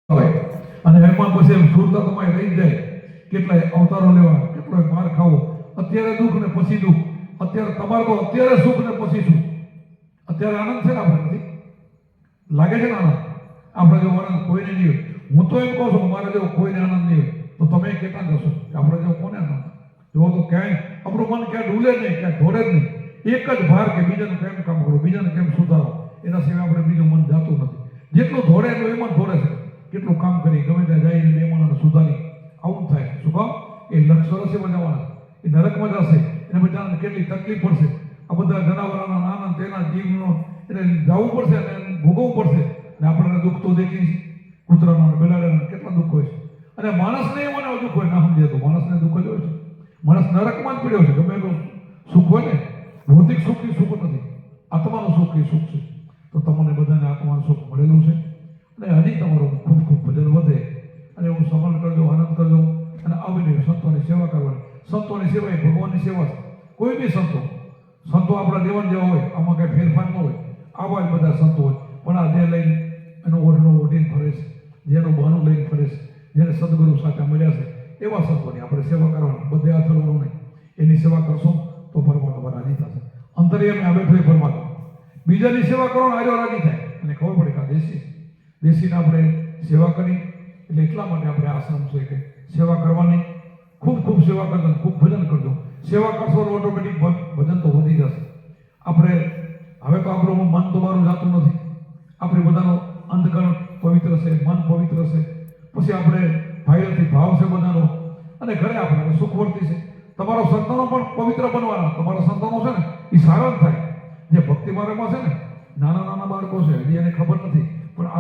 અને એમાં પછી સુરતા તમારે રહી જાય કેટલાય અવતારો લેવા, કેટલોય માર ખાવો, અત્યારે દુઃખ ને પછી દુઃખ, અત્યારે તમારે તો અત્યારે સુખ ને પછી સુખ. અત્યારે આનંદ છે ને આપણે નથી લાગે છે ને આનંદ? આપણે જેવો આનંદ કોઈને નહીં હોય. હું તો એમ કહું છું મારે જેવો કોઈને આનંદ નહીં હોય તો તમે કેટલા જશો કે આપણે જેવો કોને આનંદ? જો તો ક્યાંય આપણું મન ક્યાં ડૂલે નહીં, ક્યાં ધોડે જ નહીં. એક જ ભાર કે બીજાનું કેમ કામ કરો, બીજાને કેમ સુધારો, એના સિવાય આપણે બીજું મન જાતું નથી. જેટલું ધોડે એટલું એમાં ધોડે છે. કેટલું કામ કરી ગમે ત્યાં જઈને બે માણસને સુધારી આવું થાય. શું કામ? એ લક્ષ રસીમાં જવાના, એ નરકમાં જશે, એને બધાને કેટલી તકલીફ પડશે. આ બધા જનાવરોના આનંદ તેના જીવનો એને જવું પડશે અને ભોગવવું પડશે. અને આપણને દુઃખ તો દેખી કૂતરાના બિલાડાના કેટલા દુઃખ હોય છે. અને માણસને એમાં દુઃખ હોય ના સમજે તો માણસને દુઃખ જ હોય છે. માણસ નરકમાં જ પીડ્યો છે. ગમે એટલું સુખ હોય ને, ભૌતિક સુખ એ સુખ નથી, આત્માનું સુખ એ સુખ છે. તો તમને બધાને આત્માનું સુખ મળેલું છે અને હજી તમારું ખૂબ ખૂબ ભજન વધે અને એવું સમરણ કરજો, આનંદ કરજો અને આવીને સંતોની સેવા કરવાની. સંતોની સેવા એ ભગવાનની સેવા છે. કોઈ બી સંતો આપણા જીવન જેવા હોય, આમાં કઈ ફેરફાર ન હોય. આવા જ બધા સંતો હોય, પણ આ જે લઈને એનો ઓઢનો ઓઢીને ફરે છે, જેનું બહાનું લઈને ફરે છે, જેને સદગુરુ સાથે મળ્યા છે, એવા સંતોની આપણે સેવા કરવાની. બધે આ થવાનું નહીં. એની સેવા કરશો તો પરમાત્મા રાજી થશે. અંતરિયામી આ બેઠો એ પરમાત્મા. બીજાની સેવા કરો ને આજો રાજી થાય. અને ખબર પડે કે આ દેશીને આપણે સેવા કરી એટલે એટલા માટે આપણે આશ્રમ છે કે સેવા કરવાની. ખૂબ ખૂબ સેવા કરજો, ખૂબ ભજન કરજો. સેવા કરશો તો ઓટોમેટિક ભજન તો વધી જશે. આપણે હવે તો આપણું મન તો મારું જાતું નથી. આપણે બધાનો અંતકરણ પવિત્ર છે, મન પવિત્ર છે. પછી આપણે ભાઈઓથી ભાવ છે બધાનો અને ઘરે આપણે સુખ વર્તી છે. તમારો સંતાનો પણ પવિત્ર બનવાના. તમારા સંતાનો છે ને એ સારા થાય. જે ભક્તિ માર્ગમાં છે ને નાના નાના બાળકો છે હજી એને ખબર નથી